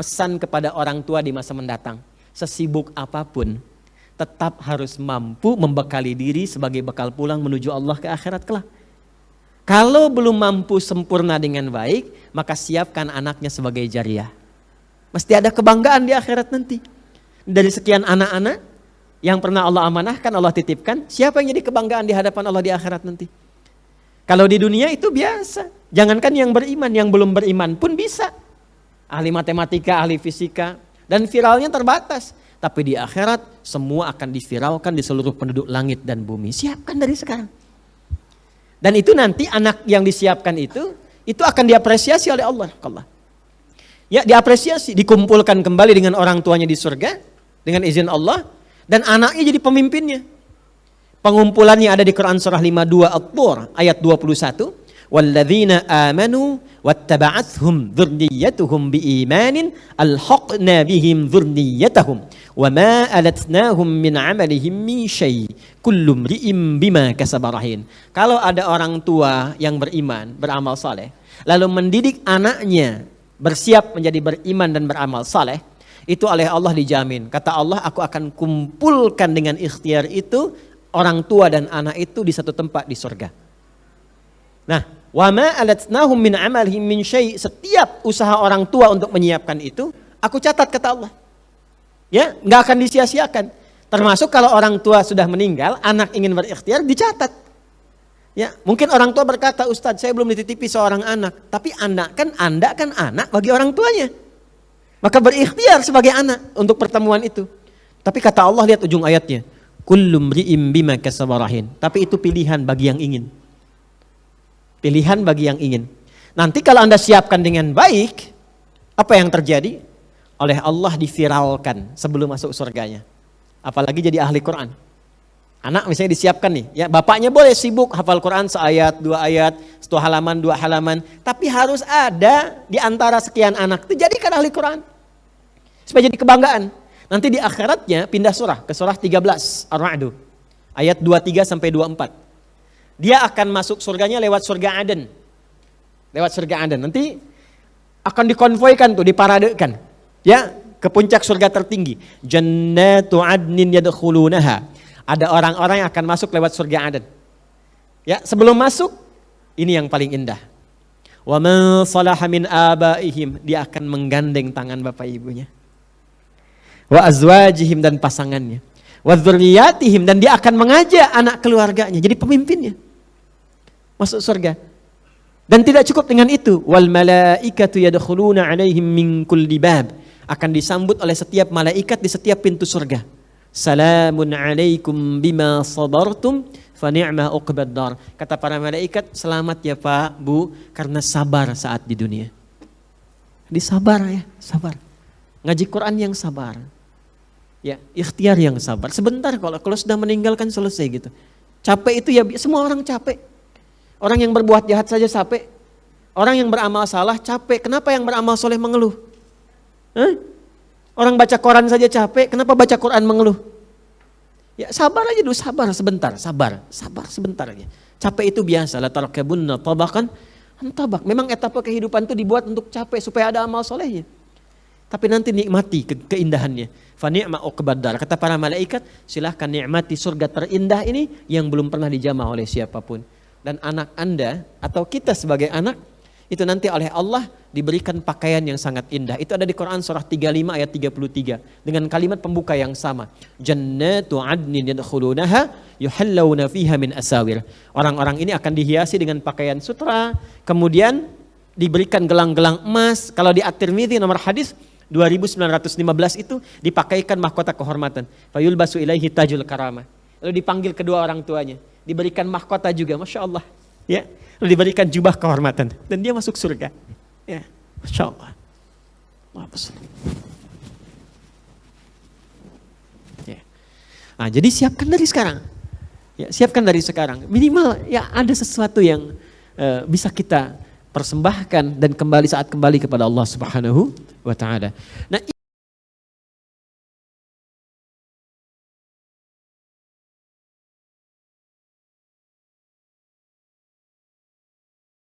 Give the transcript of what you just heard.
pesan kepada orang tua di masa mendatang. Sesibuk apapun, tetap harus mampu membekali diri sebagai bekal pulang menuju Allah ke akhirat kelak. Kalau belum mampu sempurna dengan baik, maka siapkan anaknya sebagai jariah. Mesti ada kebanggaan di akhirat nanti. Dari sekian anak-anak yang pernah Allah amanahkan, Allah titipkan, siapa yang jadi kebanggaan di hadapan Allah di akhirat nanti? Kalau di dunia itu biasa. Jangankan yang beriman, yang belum beriman pun bisa. Ahli matematika, ahli fisika. Dan viralnya terbatas. Tapi di akhirat semua akan diviralkan di seluruh penduduk langit dan bumi. Siapkan dari sekarang. Dan itu nanti anak yang disiapkan itu akan diapresiasi oleh Allah. Ya, diapresiasi. Dikumpulkan kembali dengan orang tuanya di surga. Dengan izin Allah. Dan anaknya jadi pemimpinnya. Pengumpulannya ada di Quran surah 52 At-Tur ayat 21. Walladzina amanu wattaba'athum dzurriyyatuhum biimanin alhaqna bihim dzurriyyatahum wama alatnahum min 'amalihim min syai' kullu imri'in bima kasaba rahin. Kalau ada orang tua yang beriman, beramal saleh, lalu mendidik anaknya bersiap menjadi beriman dan beramal saleh, itu oleh Allah dijamin. Kata Allah, aku akan kumpulkan dengan ikhtiar itu orang tua dan anak itu di satu tempat di surga. Nah, wa ma alatnahum min amalihim min syai', setiap usaha orang tua untuk menyiapkan itu, aku catat kata Allah. Ya, enggak akan disia-siakan. Termasuk kalau orang tua sudah meninggal, anak ingin berikhtiar, dicatat. Ya, mungkin orang tua berkata, Ustadz, saya belum dititipi seorang anak, tapi Anda kan anak bagi orang tuanya. Maka berikhtiar sebagai anak untuk pertemuan itu. Tapi kata Allah, lihat ujung ayatnya. Kullum ri'im bima kasabarahin. Tapi itu pilihan bagi yang ingin. Pilihan bagi yang ingin. Nanti kalau Anda siapkan dengan baik, apa yang terjadi? Oleh Allah diviralkan sebelum masuk surganya. Apalagi jadi ahli Quran. Anak misalnya disiapkan nih, ya bapaknya boleh sibuk hafal Quran seayat, 2 ayat, 1 halaman, 2 halaman. Tapi harus ada di antara sekian anak itu jadikan ahli Quran. Supaya jadi kebanggaan. Nanti di akhiratnya pindah surah ke surah 13 Ar-Ra'd ayat 23 sampai 24. Dia akan masuk surganya lewat surga Aden. Lewat surga Aden. Nanti akan dikonvoikan tuh, diparadekan. Ya, ke puncak surga tertinggi. Jannatu adnin yadkhulunaha. Ada orang-orang yang akan masuk lewat surga Aden. Ya, sebelum masuk ini yang paling indah. Wa man salaha min abaihim, dia akan menggandeng tangan bapak ibunya. Wa azwajihim, dan pasangannya. Wa dzurriyyatihim, dan dia akan mengajak anak keluarganya jadi pemimpinnya masuk surga. Dan tidak cukup dengan itu, wal malaikatu yadkhuluna alaihim min kulli bab, akan disambut oleh setiap malaikat di setiap pintu surga. Salamun alaikum bima sabartum fa ni'ma uqbad dar. Kata para malaikat, selamat ya Pak, Bu, karena sabar saat di dunia. Disabar ya, sabar. Ngaji Quran yang sabar. Ya, ikhtiar yang sabar. Sebentar kalau sudah meninggalkan selesai gitu. Capek itu ya, semua orang capek. Orang yang berbuat jahat saja capek. Orang yang beramal salah capek. Kenapa yang beramal soleh mengeluh? Orang baca Quran saja capek. Kenapa baca Quran mengeluh? Ya sabar aja dulu, sabar sebentar, sabar sebentar aja. Capek itu biasa. La tarkabunna tabaqan an tabaq. Memang etapa kehidupan itu dibuat untuk capek supaya ada amal solehnya. Tapi nanti nikmati keindahannya. Fa ni'ma uqbad dar. Kata para malaikat, silahkan nikmati surga terindah ini yang belum pernah dijamah oleh siapapun. Dan anak Anda atau kita sebagai anak itu nanti oleh Allah diberikan pakaian yang sangat indah. Itu ada di Quran surah 35 ayat 33 dengan kalimat pembuka yang sama. Jannatu adnin yadkhulunaha yuhallawna fiha min asawir. Orang-orang ini akan dihiasi dengan pakaian sutra, kemudian diberikan gelang-gelang emas. Kalau di At-Tirmidzi nomor hadis 2915 itu dipakaikan mahkota kehormatan. Fayulbasu ilaihi tajul karamah. Lalu dipanggil kedua orang tuanya, diberikan mahkota juga, Masya Allah. Ya, lalu diberikan jubah kehormatan dan dia masuk surga. Ya, Masya Allah. Ya. Nah, jadi siapkan dari sekarang. Ya, siapkan dari sekarang. Minimal ya ada sesuatu yang bisa kita persembahkan dan saat kembali kepada Allah Subhanahu wa taala. Nah,